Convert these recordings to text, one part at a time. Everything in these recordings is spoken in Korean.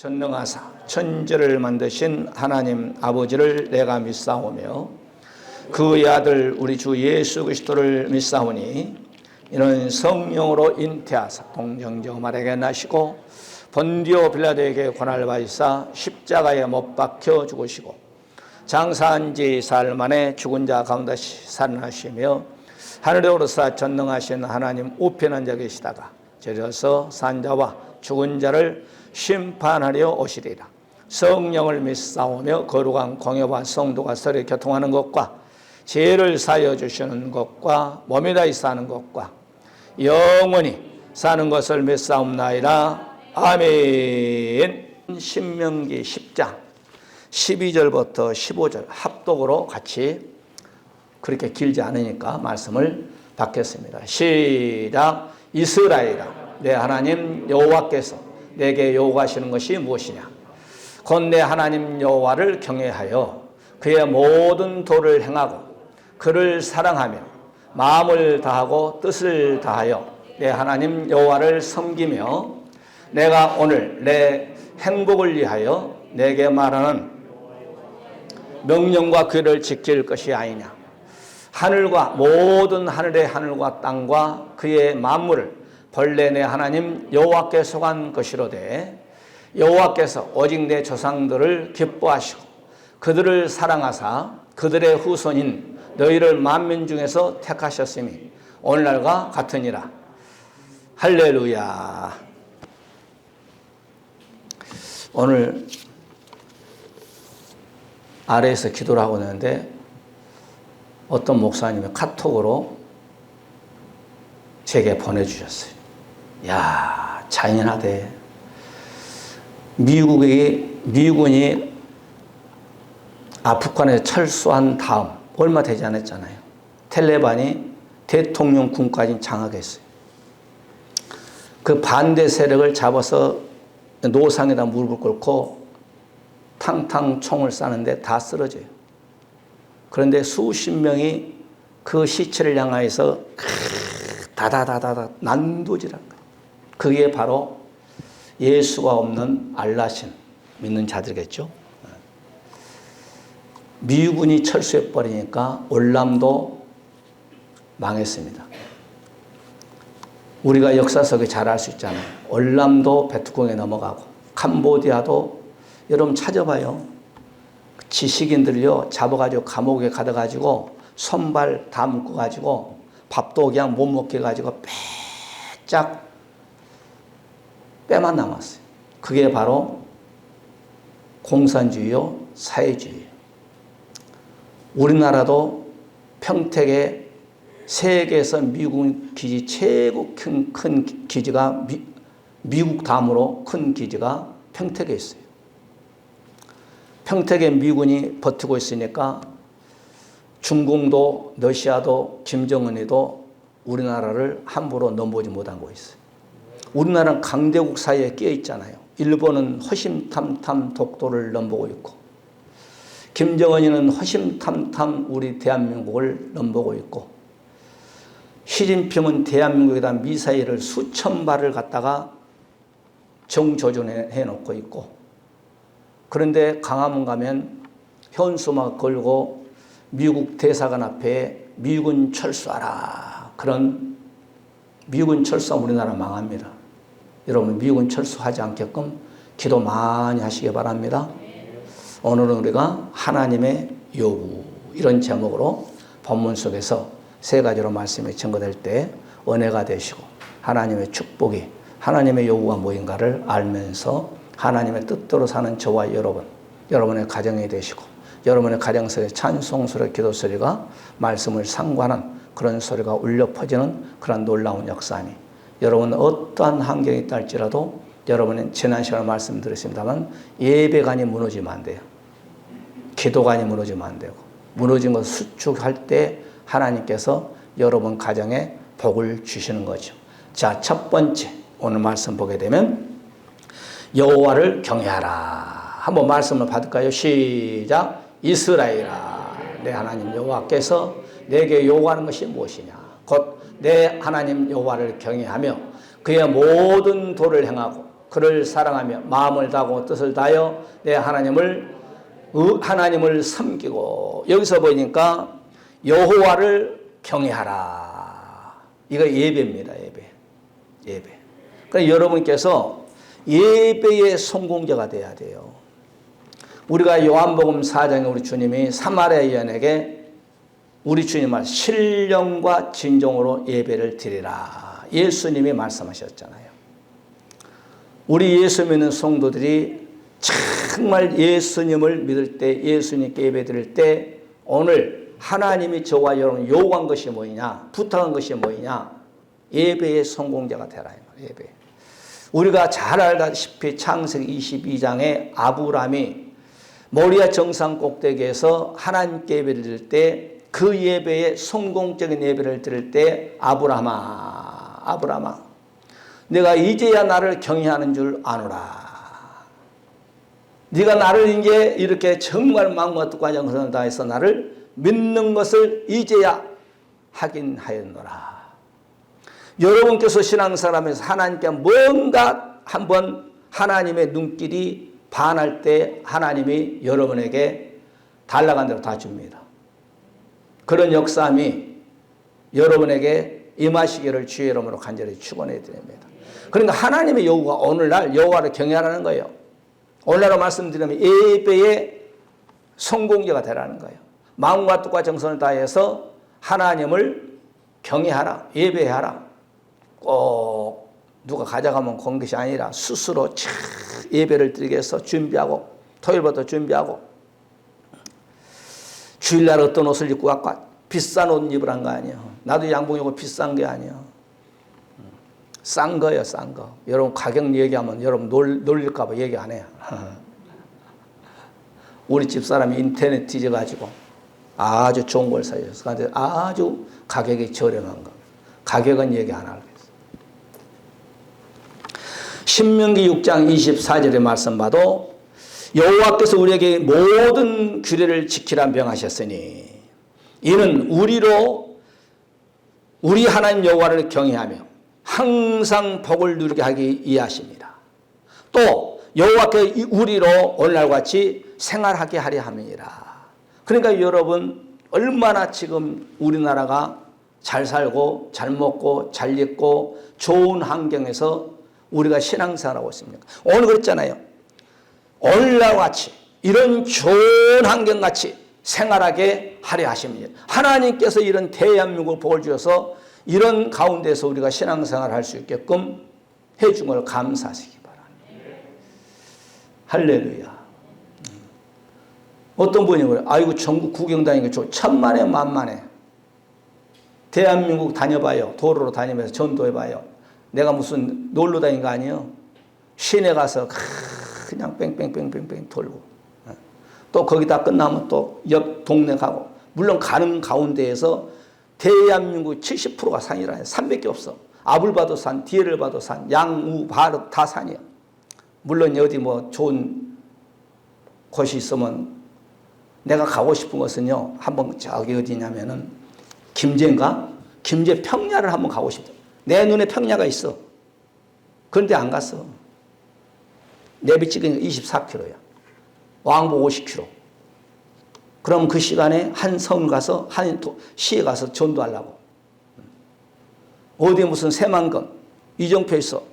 전능하사 천지를 만드신 하나님 아버지를 내가 믿사오며 그의 아들 우리 주 예수 그리스도를 믿사오니 이는 성령으로 잉태하사 동정녀 마리아에게 나시고 본디오 빌라도에게 고난을 받으사 십자가에 못 박혀 죽으시고 장사한 지 사흘 만에 죽은 자 가운데 살아나시며 하늘에 오르사 전능하신 하나님 우편에 앉아 계시다가 저려서 산자와 죽은 자를 심판하려 오시리라. 성령을 믿사오며 거룩한 공회와 성도가 서로 교통하는 것과 죄를 사하여 주시는 것과 몸이 다히 사는 것과 영원히 사는 것을 믿사옵나이다. 아멘. 신명기 10장 12절부터 15절 합독으로 같이, 그렇게 길지 않으니까 말씀을 받겠습니다. 시작. 이스라엘아, 내 하나님 여호와께서 내게 요구하시는 것이 무엇이냐? 곧 내 하나님 여호와를 경외하여 그의 모든 도를 행하고 그를 사랑하며 마음을 다하고 뜻을 다하여 내 하나님 여호와를 섬기며 내가 오늘 내 행복을 위하여 내게 말하는 명령과 규례를 지킬 것이 아니냐? 하늘과 모든 하늘의 하늘과 땅과 그의 만물을 본래 내 하나님 여호와께 속한 것이로되 여호와께서 오직 내 조상들을 기뻐하시고 그들을 사랑하사 그들의 후손인 너희를 만민 중에서 택하셨으니 오늘날과 같으니라. 할렐루야. 오늘 아래에서 기도를 하고 있는데 어떤 목사님이 카톡으로 제게 보내주셨어요. 야, 잔인하대. 미군이 아프간에 철수한 다음 얼마 되지 않았잖아요. 텔레반이 대통령궁까지 장악했어요. 그 반대 세력을 잡아서 노상에다 무릎을 꿇고 탕탕 총을 쏘는데 다 쓰러져요. 그런데 수십 명이 그 시체를 향하여서 다다다다다 난도질한 거예요. 그게 바로 예수가 없는 알라신 믿는 자들이겠죠. 미군이 철수해버리니까 월남도 망했습니다. 우리가 역사 속에 잘 알 수 있잖아요. 월남도 베트콩에 넘어가고 캄보디아도 여러분 찾아봐요. 지식인들요 잡아가지고 감옥에 가둬가지고 손발 다 묶어가지고 밥도 그냥 못 먹게 해가지고 빼짝 뼈만 남았어요. 그게 바로 공산주의요 사회주의예요. 우리나라도 평택에 세계에서 미국 기지 최고 큰 기지가 미국 다음으로 큰 기지가 평택에 있어요. 평택에 미군이 버티고 있으니까 중공도 러시아도 김정은이도 우리나라를 함부로 넘보지 못한 거 있어요. 우리나라는 강대국 사이에 끼어 있잖아요. 일본은 허심탄탄 독도를 넘보고 있고 김정은이는 허심탄탄 우리 대한민국을 넘보고 있고 시진핑은 대한민국에다 미사일을 수천 발을 갖다가 정조준해 놓고 있고, 그런데 강화문 가면 현수막 걸고 미국 대사관 앞에 미군 철수하라. 그런 미군 철수하면 우리나라 망합니다. 여러분 미군 철수하지 않게끔 기도 많이 하시기 바랍니다. 오늘은 우리가 하나님의 요구 이런 제목으로 본문 속에서 세 가지로 말씀이 증거될 때 은혜가 되시고 하나님의 축복이 하나님의 요구가 뭐인가를 알면서 하나님의 뜻대로 사는 저와 여러분의 가정이 되시고 여러분의 가정 속에 찬송 소리, 기도 소리가 말씀을 상관한 그런 소리가 울려 퍼지는 그런 놀라운 역사니, 여러분 어떠한 환경이 있다 할지라도 여러분은 지난 시간에 말씀드렸습니다만 예배관이 무너지면 안 돼요. 기도관이 무너지면 안 되고, 무너진 것을 수축할 때 하나님께서 여러분 가정에 복을 주시는 거죠. 자, 첫 번째 오늘 말씀 보게 되면 여호와를 경외하라. 한번 말씀을 받을까요? 시작. 이스라엘아, 내 하나님 여호와께서 내게 요구하는 것이 무엇이냐? 곧 내 하나님 여호와를 경외하며 그의 모든 도를 행하고 그를 사랑하며 마음을 다하고 뜻을 다하여 내 하나님을 섬기고, 여기서 보니까 여호와를 경외하라. 이거 예배입니다. 예배. 그러니까 여러분께서 예배의 성공자가 돼야 돼요. 우리가 요한복음 4장에 우리 주님이 사마리아 여인에게 우리 주님을 신령과 진정으로 예배를 드리라. 예수님이 말씀하셨잖아요. 우리 예수 믿는 성도들이 정말 예수님을 믿을 때, 예수님께 예배 드릴 때, 오늘 하나님이 저와 여러분 요구한 것이 뭐냐, 부탁한 것이 뭐냐, 예배의 성공자가 되라. 예배. 우리가 잘 알다시피 창세기 22장에 아브라함이 모리아 정상 꼭대기에서 하나님께 예배를 드릴 때, 그 예배에 성공적인 예배를 드릴 때 아브라함아 내가 이제야 나를 경외하는 줄 아노라. 네가 나를 이제 이렇게 정말 마음과 뜻과 정성을 다해서 나를 믿는 것을 이제야 확인하였노라. 여러분께서 신앙사람에서 하나님께 뭔가 한번 하나님의 눈길이 반할 때 하나님이 여러분에게 달라간 대로 다 줍니다. 그런 역사함이 여러분에게 임하시기를 주의 이름으로 간절히 축원해 드립니다. 그러니까 하나님의 요구가 오늘날 여호와를 경외하라는 거예요. 오늘날로 말씀드리면 예배의 성공자가 되라는 거예요. 마음과 뜻과 정성을 다해서 하나님을 경외하라, 예배하라. 꼭 누가 가져가면 건 것이 아니라 스스로 예배를 드리기 위해서 준비하고, 토요일부터 준비하고, 주일날 어떤 옷을 입고 갖고 비싼 옷 입으란 거 아니에요. 나도 양복 입고 비싼 게 아니에요. 싼 거예요, 싼 거. 여러분 가격 얘기하면 여러분 놀릴까 봐 얘기 안 해요. 우리 집사람이 인터넷 뒤져가지고 아주 좋은 걸 사줬어. 근데 아주 가격이 저렴한 거. 가격은 얘기 안 하려고 했어. 신명기 6장 24절의 말씀 봐도 여호와께서 우리에게 모든 규례를 지키라 명하셨으니 이는 우리 하나님 여호와를 경외하며 항상 복을 누리게 하기 위하십니다. 또 여호와께 우리로 오늘날과 같이 생활하게 하려 함이니라. 그러니까 여러분 얼마나 지금 우리나라가 잘 살고 잘 먹고 잘 입고 좋은 환경에서 우리가 신앙생활하고 있습니까? 오늘 그랬잖아요. 오늘날과 같이 이런 좋은 환경같이 생활하게 하려 하십니다. 하나님께서 이런 대한민국 복을 주셔서 이런 가운데서 우리가 신앙생활을 할 수 있게끔 해준 걸 감사하시기 바랍니다. 할렐루야. 어떤 분이 그래요. 아이고 전국 구경 다니는 게 천만에 만만해. 대한민국 다녀봐요. 도로로 다니면서 전도해봐요. 내가 무슨 놀러 다닌 거 아니에요. 시내 가서 그냥 뺑뺑뺑뺑뺑 돌고, 또 거기다 끝나면 또 옆 동네 가고, 물론 가는 가운데에서 대한민국 70%가 산이라 해요. 산밖에 없어. 앞을 봐도 산, 뒤를 봐도 산, 양우 바로 다 산이야. 물론 어디 뭐 좋은 곳이 있으면 내가 가고 싶은 것은요, 한번 저기 어디냐면은 김제인가? 김제 평야를 한번 가고 싶다. 내 눈에 평야가 있어. 그런데 안 갔어. 내비 찍으니까 24km야. 왕복 50km. 그럼 그 시간에 한 성 가서, 한 시에 가서 전도하려고. 어디 무슨 새만금, 이정표에 있어.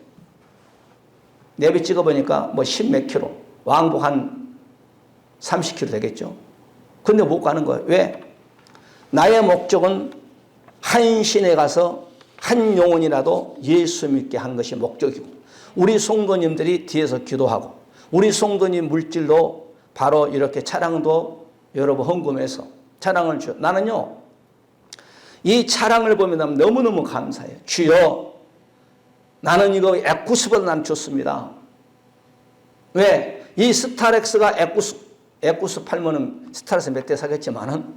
내비 찍어보니까 뭐 10몇 킬로, 왕복 한 30km 되겠죠. 근데 못 가는 거예요. 왜? 나의 목적은 한 시내 가서 한 영혼이라도 예수 믿게 한 것이 목적이고, 우리 성도님들이 뒤에서 기도하고, 우리 성도님 물질로 바로 이렇게 차량도 여러분 헌금해서 차량을 줘. 나는요, 이 차량을 보면 너무너무 감사해요. 주여, 나는 이거 에쿠스보다 난 좋습니다. 왜? 이 스타렉스가 에쿠스 팔면은 스타렉스 몇 대 사겠지만은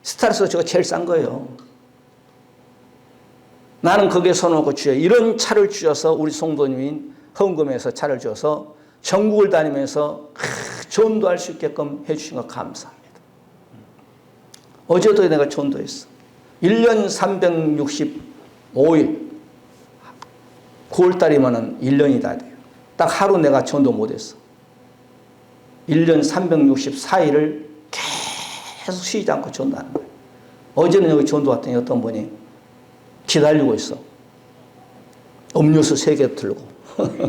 스타렉스가 저거 제일 싼 거예요. 나는 거기에 손놓고 주여, 이런 차를 주셔서 우리 성도님이 헌금해서 차를 주셔서 전국을 다니면서 전도할 수 있게끔 해주신 거 감사합니다. 어제도 내가 전도했어. 1년 365일 9월달이면 1년이 다 돼요. 딱 하루 내가 전도 못했어. 1년 364일을 계속 쉬지 않고 전도하는 거예요. 어제는 여기 전도 왔더니 어떤 분이 기다리고 있어. 음료수 3개 들고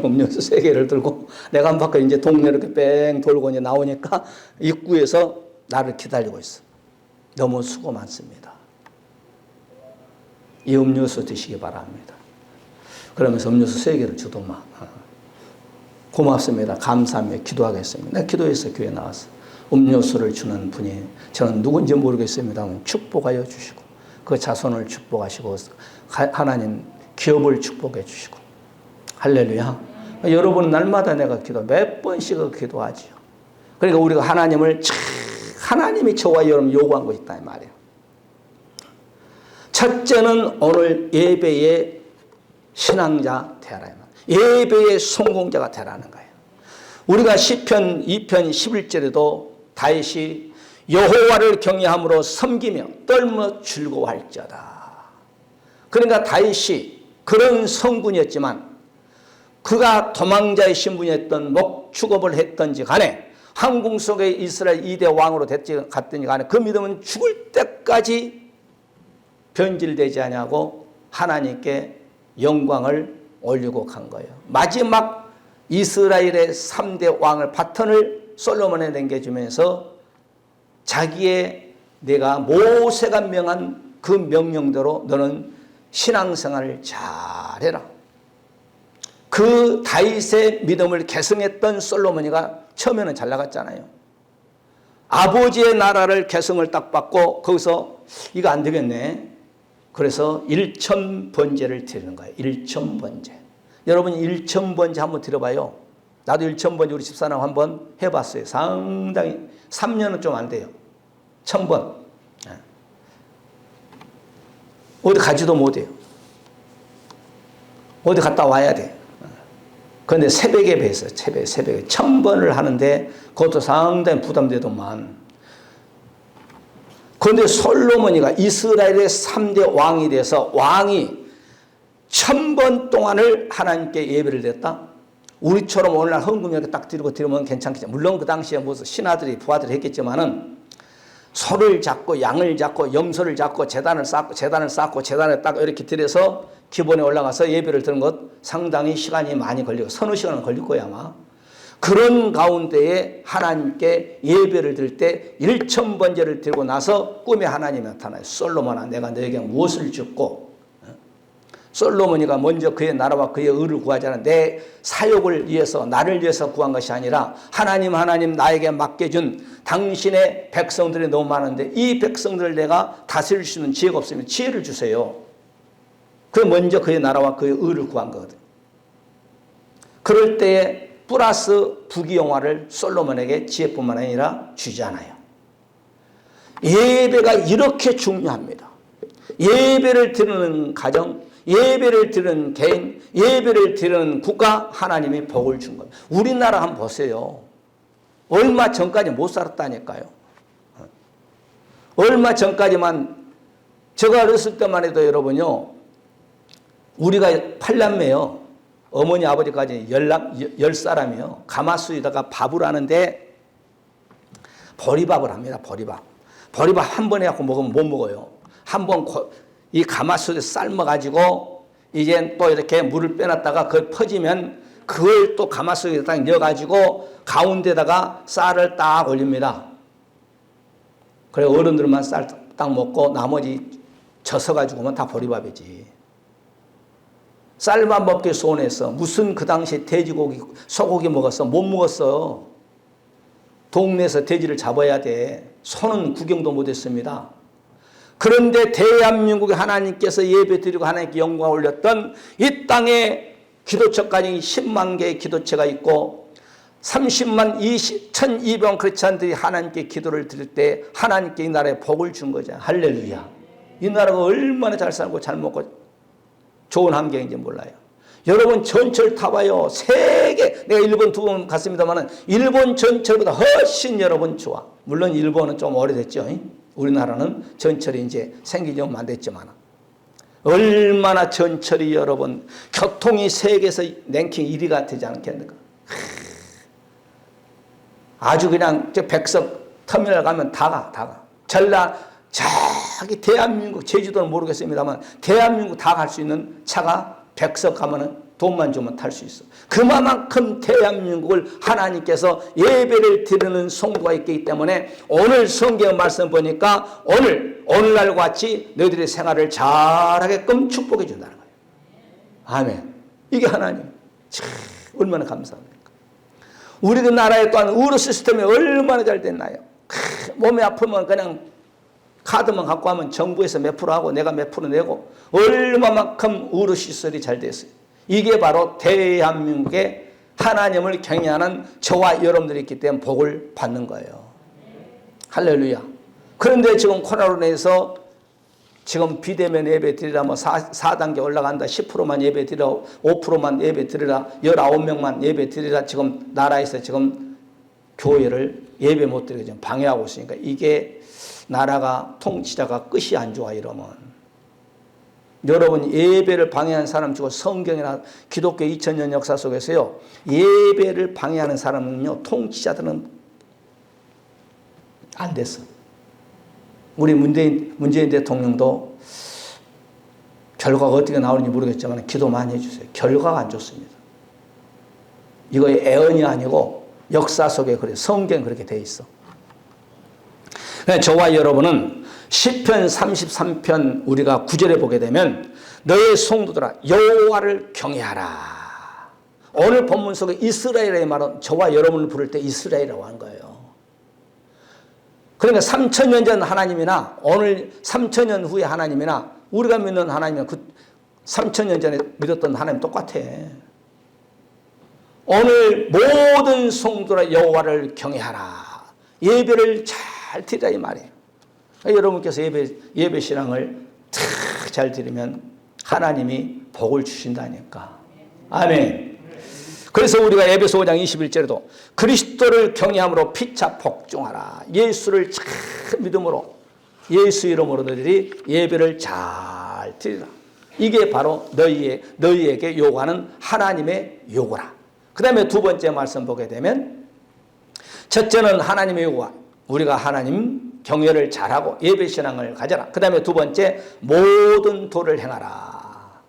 음료수 3개를 들고 내가 한 바퀴 이제 동네 이렇게 뺑 돌고 이제 나오니까 입구에서 나를 기다리고 있어. 너무 수고 많습니다. 이 음료수 드시기 바랍니다. 그러면서 음료수 3개를 주더만. 고맙습니다. 감사합니다. 기도하겠습니다. 내가 기도해서 교회 나왔어. 음료수를 주는 분이 저는 누군지 모르겠습니다만 축복하여 주시고 그 자손을 축복하시고 하나님 기업을 축복해 주시고 할렐루야. 여러분 날마다 내가 몇 번씩 기도하지요. 그러니까 우리가 하나님이 저와 여러분 요구한 것이 있다 이 말이에요. 첫째는 오늘 예배의 신앙자 되라. 예배의 성공자가 되라는 거예요. 우리가 시편 2편 11절에도 다윗이 여호와를 경외함으로 섬기며 떨며 즐거워할지어다. 그러니까 다윗이 그런 성군이었지만 그가 도망자의 신분이었던 목축업을 했던지 간에 황궁 속에 이스라엘 2대 왕으로 갔든지 간에 그 믿음은 죽을 때까지 변질되지 않냐고 하나님께 영광을 올리고 간 거예요. 마지막 이스라엘의 3대 왕을 바톤을 솔로몬에 넘겨주면서 자기의 내가 모세가 명한 그 명령대로 너는 신앙생활을 잘해라. 그 다윗의 믿음을 계승했던 솔로몬이가 처음에는 잘 나갔잖아요. 아버지의 나라를 계승을 딱 받고 거기서 이거 안 되겠네. 그래서 1000번제를 드리는 거예요. 1000번제. 여러분 1000번제 한번 드려봐요. 나도 1000번제 우리 집사람 한번 해봤어요. 상당히 3년은 좀 안 돼요. 1000번. 어디 가지도 못해요. 어디 갔다 와야 돼. 그런데 새벽에 뵈서 새벽에 1000번을 하는데 그것도 상당히 부담되더만. 그런데 솔로몬이가 이스라엘의 3대 왕이 돼서 왕이 1000번 동안을 하나님께 예배를 드렸다. 우리처럼 오늘날 헌금 이렇게 딱 드리면 괜찮겠죠. 물론 그 당시에 무슨 신하들이 부하들이 했겠지만은 소를 잡고 양을 잡고 염소를 잡고 재단을 쌓고 재단에 딱 이렇게 들여서 기본에 올라가서 예배를 드는 것 상당히 시간이 많이 걸리고 서너 시간은 걸릴 거야 아마. 그런 가운데에 하나님께 예배를 드릴 때 1000번제를 드리고 나서 꿈에 하나님이 나타나요. 솔로몬아 내가 너에게 무엇을 줬고 솔로몬이가 먼저 그의 나라와 그의 의를 구하지 않아 내 사역을 위해서 나를 위해서 구한 것이 아니라 하나님 나에게 맡겨준 당신의 백성들이 너무 많은데 이 백성들을 내가 다스릴 수 있는 지혜가 없으면 지혜를 주세요. 그 먼저 그의 나라와 그의 의를 구한 거거든. 그럴 때에 플러스 부귀영화를 솔로몬에게 지혜뿐만 아니라 주잖아요. 예배가 이렇게 중요합니다. 예배를 드리는 가정, 예배를 드리는 개인, 예배를 드리는 국가 하나님이 복을 준 겁니다. 우리나라 한번 보세요. 얼마 전까지 못 살았다니까요. 얼마 전까지만 제가 어렸을 때만 해도 여러분요. 우리가 8남매요. 어머니 아버지까지 10사람이요. 가마솥에다가 밥을 하는데 보리밥을 합니다. 보리밥 한 번 해갖고 먹으면 못 먹어요. 한번 이 가마솥에 삶아가지고 이제 또 이렇게 물을 빼놨다가 그걸 퍼지면 그걸 또 가마솥에 딱 넣어가지고 가운데다가 쌀을 딱 올립니다. 그래 어른들만 쌀 딱 먹고 나머지 젖어가지고만 다 보리밥이지. 쌀만 먹기 손해서 무슨 그 당시에 돼지고기, 소고기 먹었어? 못 먹었어. 동네에서 돼지를 잡아야 돼. 소는 구경도 못했습니다. 그런데 대한민국에 하나님께서 예배드리고 하나님께 영광 올렸던 이 땅에 기도처까지 10만 개의 기도처가 있고 30만 1200만 크리스찬들이 하나님께 기도를 드릴 때 하나님께 이 나라에 복을 준 거죠. 할렐루야. 이 나라가 얼마나 잘 살고 잘 먹고 좋은 환경인지 몰라요. 여러분 전철 타봐요. 세계 내가 일본 2번 갔습니다만 일본 전철보다 훨씬 여러분 좋아. 물론 일본은 좀 오래됐죠. 우리나라는 전철이 이제 생긴 지 좀 안 됐지만 얼마나 전철이 여러분 교통이 세계에서 랭킹 1위가 되지 않겠는가. 아주 그냥 저 백석 터미널 가면 다 가. 전라 저기 대한민국 제주도는 모르겠습니다만 대한민국 다 갈 수 있는 차가 백석 가면은 돈만 주면 탈 수 있어. 그만큼 대한민국을 하나님께서 예배를 드리는 성도가 있기 때문에 오늘 성경 말씀 보니까 오늘날 같이 너희들의 생활을 잘하게끔 축복해 준다는 거예요. 아멘. 이게 하나님 참 얼마나 감사합니까. 우리나라에 또한 의료 시스템이 얼마나 잘 됐나요. 몸이 아프면 그냥 카드만 갖고 하면 정부에서 몇 프로 하고 내가 몇 프로 내고 얼마만큼 의료 시설이 잘 됐어요. 이게 바로 대한민국의 하나님을 경외하는 저와 여러분들이 있기 때문에 복을 받는 거예요. 할렐루야. 그런데 지금 코로나로 인해서 지금 비대면 예배 드리라 4단계 올라간다. 10%만 예배 드리라. 5%만 예배 드리라. 19명만 예배 드리라. 지금 나라에서 지금 교회를 예배 못 드리게 지금 방해하고 있으니까 이게 나라가 통치자가 끝이 안 좋아 이러면 여러분 예배를 방해하는 사람 치고 성경이나 기독교 2000년 역사 속에서요 예배를 방해하는 사람은요 통치자들은 안 됐어. 우리 문재인 대통령도 결과가 어떻게 나오는지 모르겠지만 기도 많이 해주세요. 결과가 안 좋습니다. 이거 애언이 아니고 역사 속에 그래 성경 그렇게 돼 있어. 저와 여러분은 시편 33편 우리가 9절에 보게 되면 너의 성도들아 여호와를 경외하라. 오늘 본문 속에 이스라엘의 말은 저와 여러분을 부를 때 이스라엘이라고 하는 거예요. 그러니까 3000년 전 하나님이나 오늘 3000년 후의 하나님이나 우리가 믿는 하나님이나 그 3000년 전에 믿었던 하나님 똑같아. 오늘 모든 성도들아 여호와를 경외하라. 예배를 잘 드리라 이 말이에요. 여러분께서 예배 신앙을 잘 드리면 하나님이 복을 주신다니까. 아멘. 그래서 우리가 에베소 5장 21절에도 그리스도를 경외함으로 피차 복종하라. 예수를 잘 믿음으로 예수 이름으로 너희들이 예배를 잘 드리라. 이게 바로 너희에게 요구하는 하나님의 요구라. 그 다음에 두 번째 말씀 보게 되면 첫째는 하나님의 요구와 우리가 하나님 경외를 잘하고 예배신앙을 가져라. 그 다음에 두 번째 모든 도를 행하라.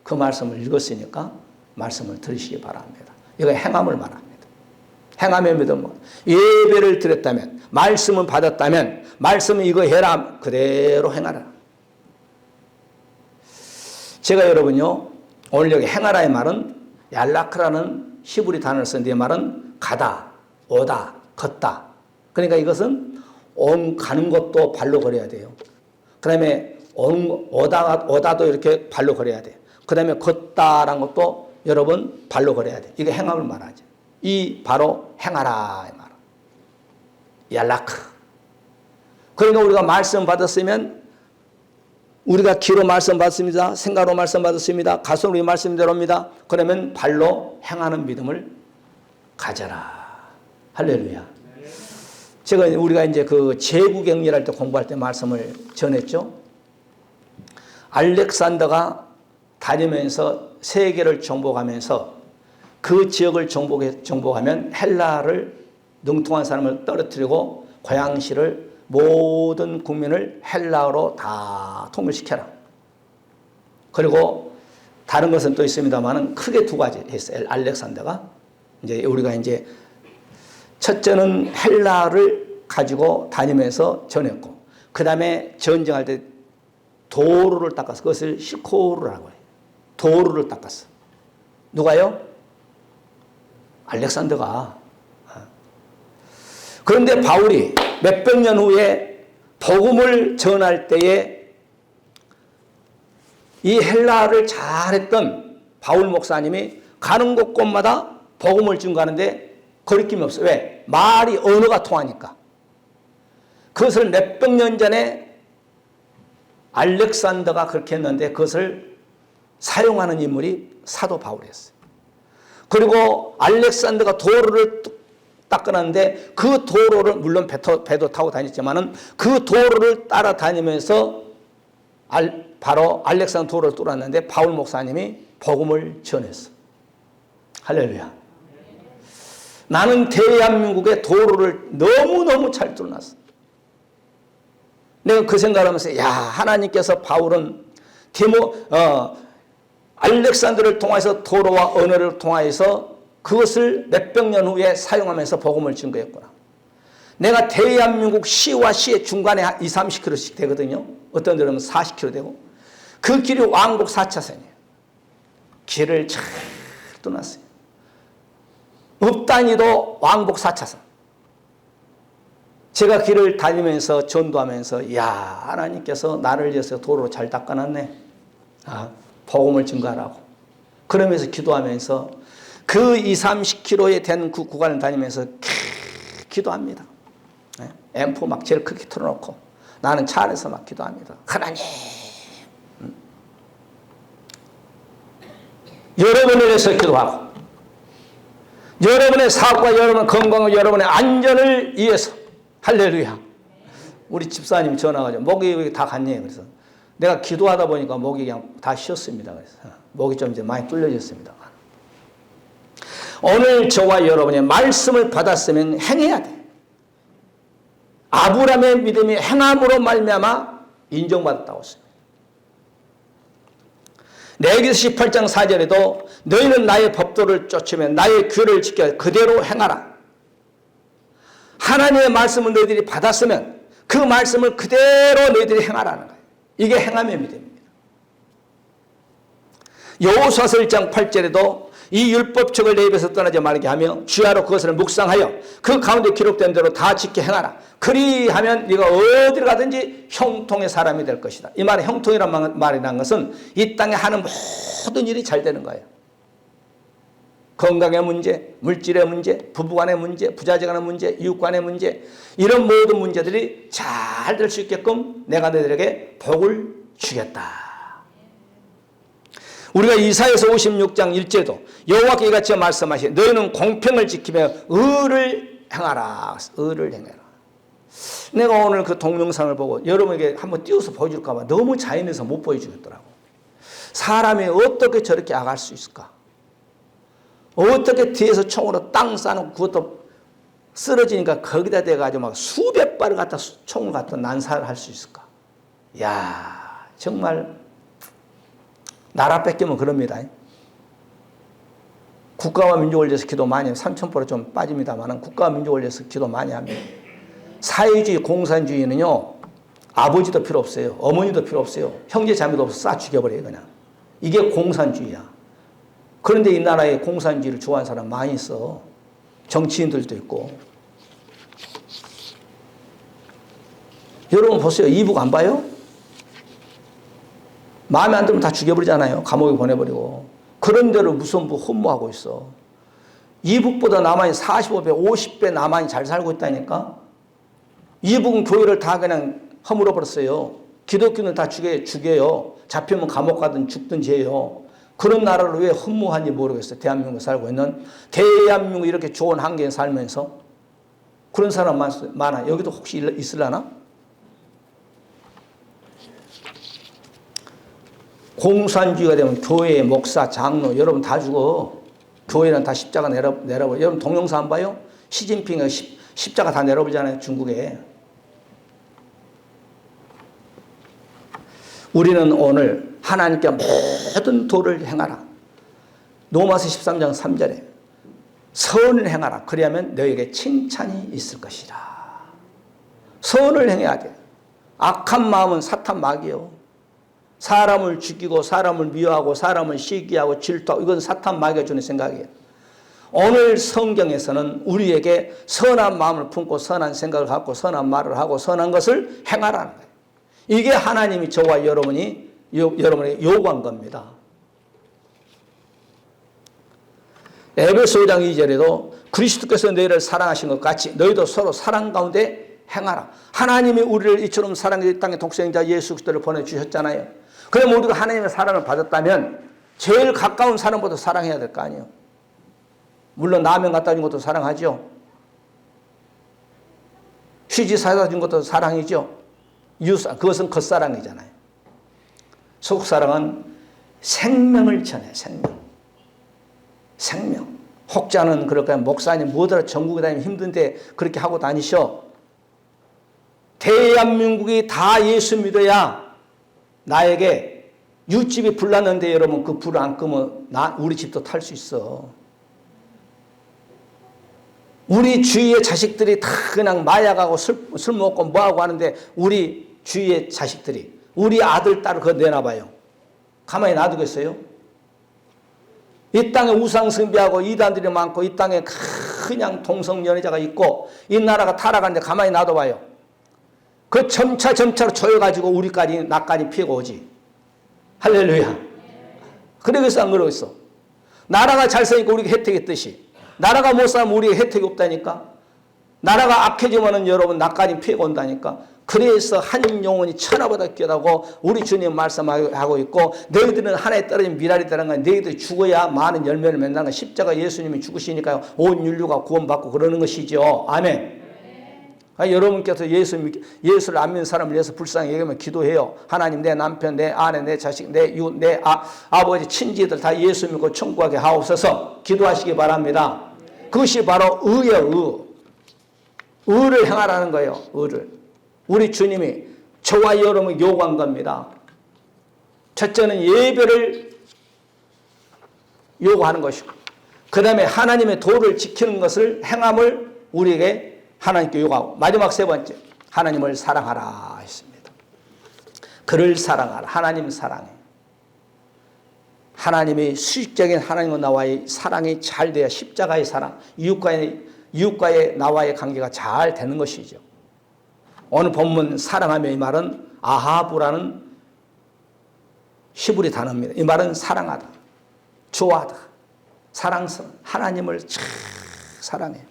그 말씀을 읽었으니까 말씀을 들으시기 바랍니다. 이거 행함을 말합니다. 행함의 믿음. 예배를 드렸다면 말씀을 받았다면 말씀은 이거 해라. 그대로 행하라. 제가 여러분요 오늘 여기 행하라의 말은 얄라크라는 히브리 단어를 쓴 이 말은 가다, 오다, 걷다. 그러니까 이것은 가는 것도 발로 걸어야 돼요. 그 다음에 오다도 이렇게 발로 걸어야 돼요. 그 다음에 걷다라는 것도 여러분 발로 걸어야 돼요. 이게 행함을 말하죠. 이 바로 행하라 이 말. 얄라크. 그러니까 우리가 말씀 받았으면 우리가 귀로 말씀 받습니다. 생각으로 말씀 받았습니다. 가슴으로 말씀대로입니다. 그러면 발로 행하는 믿음을 가져라. 할렐루야. 제가 우리가 이제 그 제국경리할 때 공부할 때 말씀을 전했죠. 알렉산더가 다니면서 세계를 정복하면서 그 지역을 정복하면 헬라를 능통한 사람을 떨어뜨리고 고양시를 모든 국민을 헬라어로 다 통일시켜라. 그리고 다른 것은 또 있습니다만은 크게 두 가지 했어요. 알렉산더가 이제 우리가 이제 첫째는 헬라를 가지고 다니면서 전했고, 그 다음에 전쟁할 때 도로를 닦았어. 그것을 시코르라고 해요. 도로를 닦았어. 누가요? 알렉산더가. 그런데 바울이 몇백 년 후에 복음을 전할 때에 이 헬라를 잘했던 바울 목사님이 가는 곳곳마다 복음을 증거하는데 거리낌이 없어요. 왜? 말이 언어가 통하니까. 그것을 몇백 년 전에 알렉산더가 그렇게 했는데 그것을 사용하는 인물이 사도 바울이었어요. 그리고 알렉산더가 도로를 닦아놨는데 그 도로를 물론 배도 타고 다녔지만은 그 도로를 따라다니면서 바로 알렉산더 도로를 뚫었는데 바울 목사님이 복음을 전했어. 할렐루야. 나는 대한민국의 도로를 너무너무 잘 뚫어놨어. 내가 그 생각을 하면서 야, 하나님께서 바울은 알렉산더를 통해서 도로와 언어를 통하여서 그것을 몇백 년 후에 사용하면서 복음을 증거했구나. 내가 대한민국 시와 시의 중간에 20-30km씩 되거든요. 어떤 데는 40km 되고 그 길이 왕복 4차선이에요. 길을 잘 뚫어놨어요. 읍단위도 왕복 4차선. 제가 길을 다니면서 전도하면서 야, 하나님께서 나를 위해서 도로를 잘 닦아놨네. 복음을 증거하라고. 그러면서 기도하면서 그 20-30km에 된 그 구간을 다니면서 기도합니다. 앰프 막 제일 크게 틀어놓고 나는 차 안에서 막 기도합니다. 하나님, 여러분을 위해서 기도하고 여러분의 사업과 여러분의 건강과 여러분의 안전을 위해서. 할렐루야. 우리 집사님이 전화가지고 목이 다 갔네요. 그래서 내가 기도하다 보니까 목이 그냥 다 쉬었습니다. 그래서 목이 좀 이제 많이 뚫려졌습니다. 오늘 저와 여러분의 말씀을 받았으면 행해야 돼. 아브라함의 믿음이 행함으로 말미암아 인정받았다고 했습니다. 레위기서 18장 4절에도 너희는 나의 법도를 쫓으며 나의 규를 지켜 그대로 행하라. 하나님의 말씀을 너희들이 받았으면 그 말씀을 그대로 너희들이 행하라는 거예요. 이게 행함의 믿음입니다. 여호수아서 1장 8절에도 이 율법책을 내 입에서 떠나지 말게 하며 주야로 그것을 묵상하여 그 가운데 기록된 대로 다 지켜 행하라. 그리하면 네가 어디를 가든지 형통의 사람이 될 것이다. 이 말에 형통이란 말이라는 것은 이 땅에 하는 모든 일이 잘 되는 거예요. 건강의 문제, 물질의 문제, 부부간의 문제, 부자지간의 문제, 이웃간의 문제, 이런 모든 문제들이 잘 될 수 있게끔 내가 너희들에게 복을 주겠다. 우리가 이사야서 56장 1절도 여호와께서 이같이 말씀하시니 너희는 공평을 지키며 의를 행하라. 의를 행하라. 내가 오늘 그 동영상을 보고 여러분에게 한번 띄워서 보여줄까 봐 너무 자연해서 못 보여주겠더라고. 사람이 어떻게 저렇게 악할 수 있을까? 어떻게 뒤에서 총으로 땅 싸놓고 그것도 쓰러지니까 거기다 대가지고 막 수백 발을 갖다 총을 갖다 난사를 할 수 있을까? 야, 정말 나라 뺏기면 그럽니다. 국가와 민족을 위해서 기도 많이 해요. 삼천포로 좀 빠집니다만 국가와 민족을 위해서 기도 많이 합니다. 사회주의, 공산주의는요, 아버지도 필요 없어요. 어머니도 필요 없어요. 형제 자매도 없어 싹 죽여버려요, 그냥. 이게 공산주의야. 그런데 이 나라에 공산주의를 좋아하는 사람 많이 있어. 정치인들도 있고. 여러분 보세요. 이북 안 봐요? 마음에 안 들면 다 죽여버리잖아요. 감옥에 보내버리고. 그런 대로 무선부 흠모하고 있어. 이북보다 남한이 45배, 50배 남한이 잘 살고 있다니까. 이북은 교회를 다 그냥 허물어버렸어요. 기독교는 다 죽여요. 잡히면 감옥 가든 죽든지 해요. 그런 나라를 왜 흠모하는지 모르겠어요. 대한민국에 살고 있는. 대한민국 이렇게 좋은 환경에 살면서 그런 사람 많아. 여기도 혹시 있으려나? 공산주의가 되면 교회, 목사, 장로 여러분 다 죽어. 교회는 다 십자가 내려버려. 여러분 동영상 안 봐요? 시진핑이 십자가 다 내려버리잖아요. 중국에. 우리는 오늘 하나님께 모든 도를 행하라. 로마서 13장 3절에 선을 행하라. 그리하면 너에게 칭찬이 있을 것이라. 선을 행해야 돼. 악한 마음은 사탄 마귀요. 사람을 죽이고 사람을 미워하고 사람을 시기하고 질투하고 이건 사탄 마귀가 주는 생각이에요. 오늘 성경에서는 우리에게 선한 마음을 품고 선한 생각을 갖고 선한 말을 하고 선한 것을 행하라는 거예요. 이게 하나님이 저와 여러분에게 요구한 겁니다. 에베소 5장 2절에도 그리스도께서 너희를 사랑하신 것 같이 너희도 서로 사랑 가운데 행하라. 하나님이 우리를 이처럼 사랑해 이 땅에 독생자 예수 그리스도를 보내주셨잖아요. 그럼 우리가 하나님의 사랑을 받았다면 제일 가까운 사람보다 사랑해야 될 거 아니에요. 물론 라면 갖다 준 것도 사랑하죠. 휴지 사다 준 것도 사랑이죠. 그것은 겉사랑이잖아요. 속사랑은 생명을 전해, 생명. 혹자는 그럴까요? 목사님 뭐더라 전국에 다니면 힘든데 그렇게 하고 다니셔. 대한민국이 다 예수 믿어야 나에게 육집이 불났는데 여러분 그 불을 안 끄면 우리 집도 탈 수 있어. 우리 주위의 자식들이 다 그냥 마약하고 술 먹고 뭐하고 하는데 우리 주위의 자식들이 우리 아들, 딸을 그거 내놔봐요. 가만히 놔두겠어요? 이 땅에 우상숭배하고 이단들이 많고 이 땅에 그냥 동성연애자가 있고 이 나라가 타락하는데 가만히 놔둬봐요. 그 점차로 조여가지고 나까지 피해가 오지. 할렐루야. 그러겠어 안 그러겠어? 나라가 잘 사니까 우리가 혜택이 있듯이 나라가 못 살면 우리가 혜택이 없다니까. 나라가 악해지면 여러분 나까지 피해가 온다니까. 그래서 한 영혼이 천하보다 귀하다고 우리 주님 말씀하고 있고 너희들은 하나에 떨어진 미랄이라는 거야. 너희들이 죽어야 많은 열매를 맺는 거야. 십자가 예수님이 죽으시니까요. 온 인류가 구원받고 그러는 것이죠. 아멘. 여러분께서 예수를 안 믿는 사람을 위해서 불쌍히 여기면 기도해요. 하나님 내 남편, 내 아내, 내 자식, 내 이웃, 내 아버지, 친지들 다 예수 믿고 천국하게 하옵소서 기도하시기 바랍니다. 그것이 바로 의예요. 의를 행하라는 거예요. 의를. 우리 주님이 저와 여러분을 요구한 겁니다. 첫째는 예배를 요구하는 것이고 그 다음에 하나님의 도를 지키는 것을 행함을 우리에게 하나님께 요구하고 마지막 세 번째 하나님을 사랑하라 했습니다. 그를 사랑하라. 하나님 사랑해. 하나님이 수직적인 하나님과 나와의 사랑이 잘 돼야 십자가의 사랑, 이웃과의 나와의 관계가 잘 되는 것이죠. 오늘 본문 사랑하며 이 말은 아하부라는 히브리 단어입니다. 이 말은 사랑하다, 좋아하다, 사랑스러운 하나님을 참 사랑해.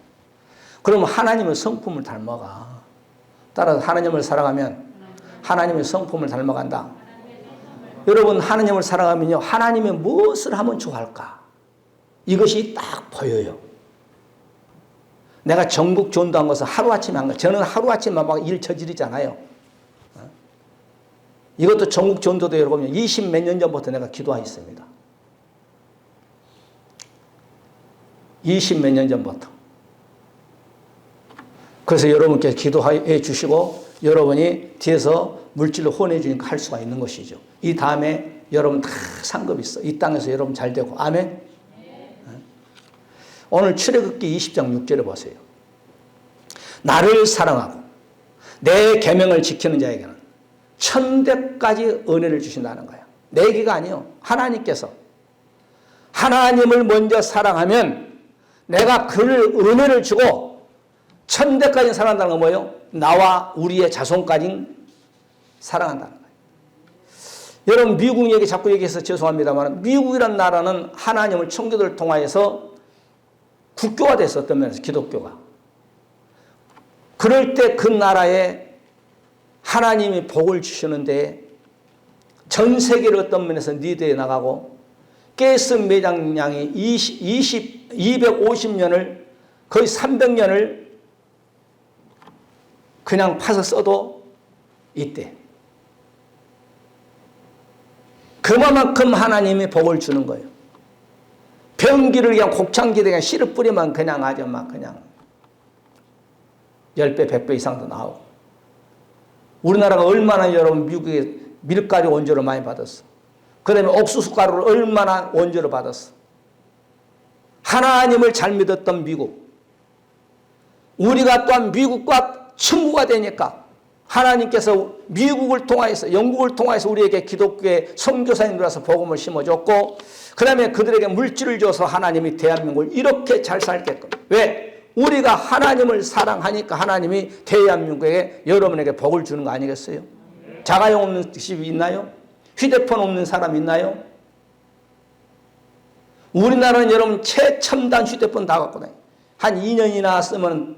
그러면 하나님의 성품을 닮아가. 따라서 하나님을 사랑하면 하나님의 성품을 닮아간다. 여러분 하나님을 사랑하면요. 하나님의 무엇을 하면 좋아할까? 이것이 딱 보여요. 내가 전국 전도한 것은 하루아침에 한 거예요. 저는 하루아침에 막 일 저지르잖아요. 이것도 전국 전도도 여러분 20 몇 년 전부터 내가 기도하였습니다. 20 몇 년 전부터. 그래서 여러분께 기도해 주시고 여러분이 뒤에서 물질로 후원해 주니까 할 수가 있는 것이죠. 이 다음에 여러분 다 상급이 있어. 이 땅에서 여러분 잘 되고. 아멘. 오늘 출애굽기 20장 6절에 보세요. 나를 사랑하고 내 계명을 지키는 자에게는 1000대까지 은혜를 주신다는 거예요. 내기가 아니에요. 하나님께서. 하나님을 먼저 사랑하면 내가 그를 은혜를 주고 1000대까지 사랑한다는 건 뭐예요? 나와 우리의 자손까지 사랑한다는 거예요. 여러분 미국 얘기 자꾸 얘기해서 죄송합니다만 미국이란 나라는 하나님을 청교도를 통하여서 국교가 됐어. 어떤 면에서 기독교가. 그럴 때 그 나라에 하나님이 복을 주시는데 전 세계를 어떤 면에서 리드해 나가고 가스 매장량이 250년을 거의 300년을 그냥 파서 써도 있대. 그만큼 하나님이 복을 주는 거예요. 병기를 그냥 곡창기에 그냥 씨를 뿌리면 그냥 아주 막 그냥 10배, 100배 이상도 나오고. 우리나라가 얼마나 여러분 미국에 밀가루 원조를 많이 받았어. 그 다음에 옥수수 가루를 얼마나 원조를 받았어. 하나님을 잘 믿었던 미국. 우리가 또한 미국과 친구가 되니까 하나님께서 미국을 통하여서 영국을 통하여서 우리에게 기독교의 선교사님들 와서 복음을 심어줬고 그 다음에 그들에게 물질을 줘서 하나님이 대한민국을 이렇게 잘 살게끔. 왜? 우리가 하나님을 사랑하니까 하나님이 대한민국에 여러분에게 복을 주는 거 아니겠어요? 자가용 없는 집이 있나요? 휴대폰 없는 사람 있나요? 우리나라는 여러분 최첨단 휴대폰 다 갖고 다녀요. 한 2년이나 쓰면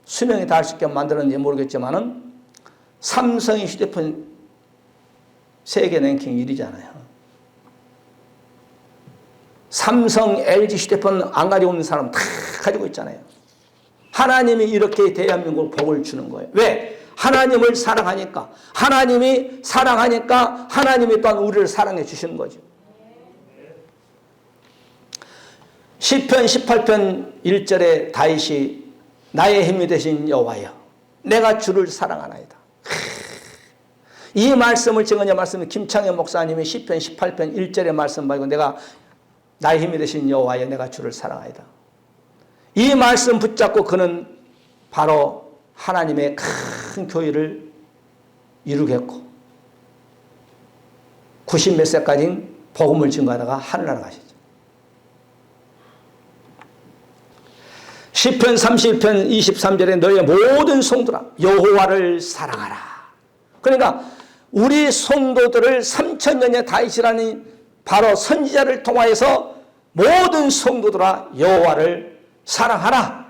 수명이 닿을 수 있게 만들었는지 모르겠지만은 삼성의 휴대폰 세계 랭킹 1위잖아요. 삼성, LG 휴대폰 안 가지고 있는 사람 다 가지고 있잖아요. 하나님이 이렇게 대한민국을 복을 주는 거예요. 왜? 하나님을 사랑하니까, 하나님이 사랑하니까 하나님이 또한 우리를 사랑해 주시는 거죠. 시편 18편 1절에 다윗이 나의 힘이 되신 여호와여 내가 주를 사랑하나이다. 이 말씀을 증언의 말씀은 김창현 목사님이 시편 18편 1절의 말씀 말고 내가 나의 힘이 되신 여호와여 내가 주를 사랑하이다. 이 말씀 붙잡고 그는 바로 하나님의 큰 교회를 이루겠고 90몇 세까지 복음을 증거하다가 하늘나라 가시죠. 시편 31편 23절에 너의 모든 성도라 여호와를 사랑하라. 그러니까 우리 성도들을 3000년의 다윗이라는 바로 선지자를 통하여서 모든 성도들아 여호와를 사랑하라.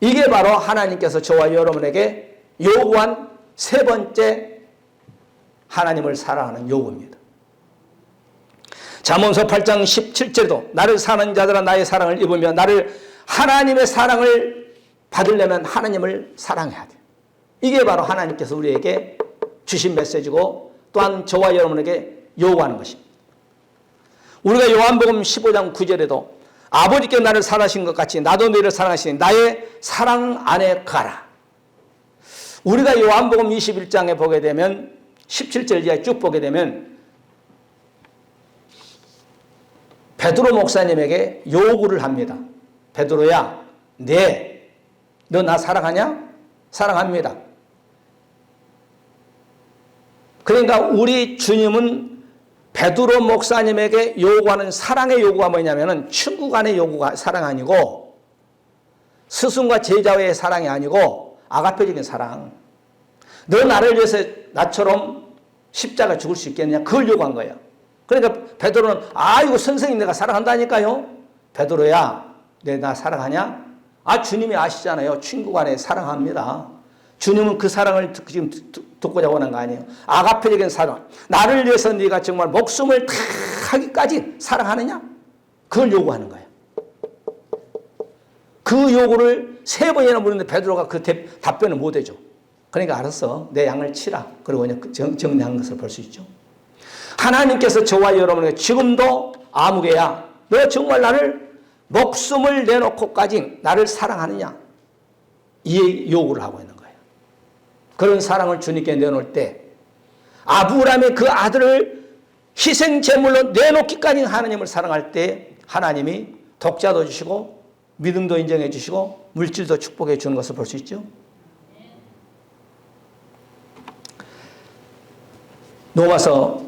이게 바로 하나님께서 저와 여러분에게 요구한 세 번째 하나님을 사랑하는 요구입니다. 잠언서 8장 17절에도 나를 사랑하는 자들아 나의 사랑을 입으며 나를 하나님의 사랑을 받으려면 하나님을 사랑해야 돼요. 이게 바로 하나님께서 우리에게 주신 메시지고 또한 저와 여러분에게 요구하는 것입니다. 우리가 요한복음 15장 9절에도 아버지께 나를 사랑하신 것 같이 나도 너희를 사랑하시니 나의 사랑 안에 가라. 우리가 요한복음 21장에 보게 되면 17절 이하에 쭉 보게 되면 베드로 목사님에게 요구를 합니다. 베드로야, 너 나 사랑하냐? 사랑합니다. 그러니까 우리 주님은 베드로 목사님에게 요구하는 사랑의 요구가 뭐냐면은 친구 간의 요구가 사랑 아니고 스승과 제자의 사랑이 아니고 아가페적인 사랑. 너 나를 위해서 나처럼 십자가 죽을 수 있겠느냐? 그걸 요구한 거예요. 그러니까 베드로는 아이고 선생님 내가 사랑한다니까요. 베드로야 나 사랑하냐? 주님이 아시잖아요. 친구 간에 사랑합니다. 주님은 그 사랑을 지금 듣고자 원한 거 아니에요. 아가페적인 사랑. 나를 위해서 네가 정말 목숨을 다 하기까지 사랑하느냐? 그걸 요구하는 거예요. 그 요구를 3번이나 물었는데 베드로가 그 답변을 못 해줘. 그러니까 알았어. 내 양을 치라. 그리고 그냥 정리한 것을 볼 수 있죠. 하나님께서 저와 여러분에게 지금도 아무개야 너 정말 나를 목숨을 내놓고까지 나를 사랑하느냐? 이 요구를 하고 있는 거예요. 그런 사랑을 주님께 내놓을 때 아브라함의 그 아들을 희생 제물로 내놓기까지 하나님을 사랑할 때 하나님이 독자도 주시고 믿음도 인정해 주시고 물질도 축복해 주는 것을 볼 수 있죠. 로마서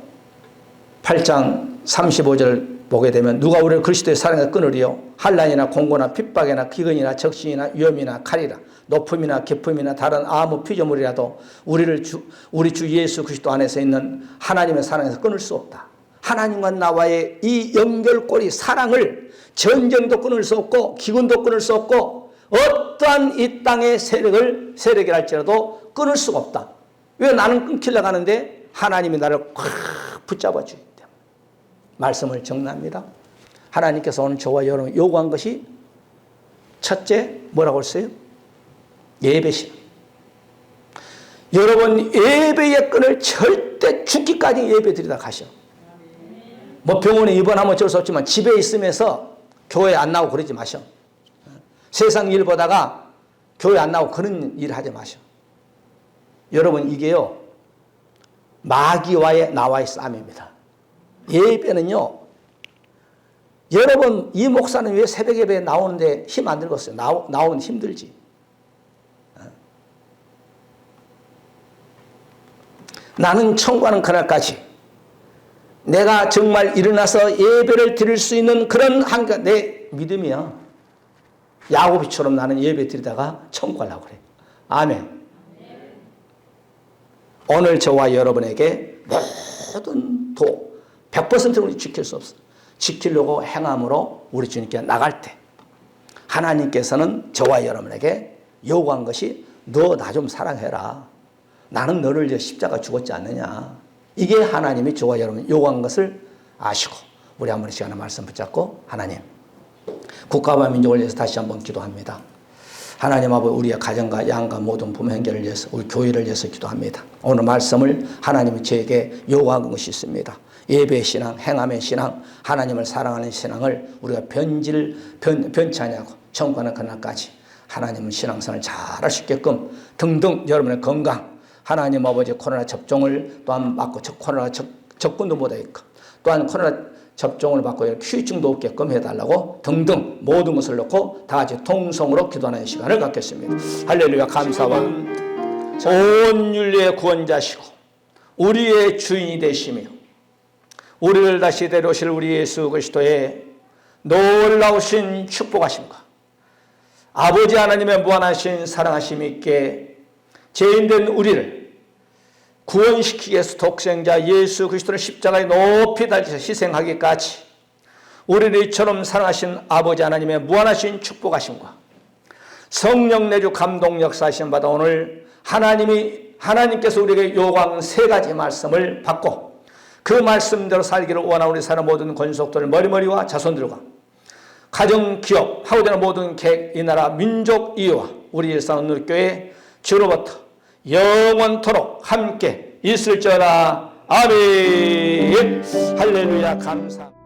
8장 35절 보게 되면 누가 우리를 그리스도의 사랑에 끊으리요? 환난이나 공고나 핍박이나 기근이나 적신이나 위험이나 칼이라 높음이나 깊음이나 다른 아무 피조물이라도 우리 주 예수 그리스도 안에서 있는 하나님의 사랑에서 끊을 수 없다. 하나님과 나와의 이 연결고리 사랑을 전쟁도 끊을 수 없고 기근도 끊을 수 없고 어떠한 이 땅의 세력이랄지라도 끊을 수가 없다. 왜 나는 끊기려고 하는데 하나님이 나를 꽉 붙잡아 주기 때문에 말씀을 정리합니다. 하나님께서 오늘 저와 여러분 요구한 것이 첫째 뭐라고 했어요? 예배시간. 여러분 예배의 끈을 절대 죽기까지 예배 드리다 가셔. 뭐 병원에 입원하면 어쩔 수 없지만 집에 있으면서 교회 안 나오고 그러지 마셔. 세상 일 보다가 교회 안 나오고 그런 일 하지 마셔. 여러분 이게요 마귀와의 나와의 싸움입니다. 예배는요 여러분 이 목사는 왜 새벽 예배에 나오는데 힘 안 들겠어요? 나오는 힘들지. 나는 청구하는 그날까지 내가 정말 일어나서 예배를 드릴 수 있는 그런 내 믿음이야. 야고비처럼 나는 예배 드리다가 청구하려고 그래. 아멘. 오늘 저와 여러분에게 모든 100%는 우리 지킬 수 없어. 지키려고 행함으로 우리 주님께 나갈 때 하나님께서는 저와 여러분에게 요구한 것이 너 나 좀 사랑해라. 나는 너를 위해 십자가 죽었지 않느냐. 이게 하나님이 저와 여러분 요구한 것을 아시고 우리 한 번씩 하나 말씀 붙잡고 하나님 국가와 민족을 위해서 다시 한번 기도합니다. 하나님 아버지 우리의 가정과 양과 모든 부모행제를 위해서 우리 교회를 위해서 기도합니다. 오늘 말씀을 하나님이 저에게 요구한 것이 있습니다. 예배의 신앙, 행함의 신앙, 하나님을 사랑하는 신앙을 우리가 변치 않냐고 천국하는 그날까지 하나님은 신앙생활을 잘할 수 있게끔 등등 여러분의 건강, 하나님 아버지 코로나 접종을 또한 받고 코로나 접근도 못하게끔 또한 코로나 접종을 받고 후유증도 없게끔 해달라고 등등 모든 것을 놓고 다 같이 통성으로 기도하는 시간을 갖겠습니다. 할렐루야. 감사와 온 윤리의 구원자시고 우리의 주인이 되시며 우리를 다시 데려오실 우리 예수 그리스도의 놀라우신 축복하심과 아버지 하나님의 무한하신 사랑하심이 있게 죄인된 우리를 구원시키기 위해서 독생자 예수 그리스도를 십자가에 높이 달리셔 희생하기까지 우리를 이처럼 사랑하신 아버지 하나님의 무한하신 축복하심과 성령 내주 감동 역사하심 받아 오늘 하나님께서 우리에게 요구한 세 가지 말씀을 받고 그 말씀대로 살기를 원하는 우리 사람 모든 권속들 머리머리와 자손들과 가정, 기업, 하고 되는 모든 계획, 이 나라, 민족, 이유와 우리 일산언누리교회 주로부터 영원토록 함께 있을지어다. 아멘. 할렐루야. 감사합니다.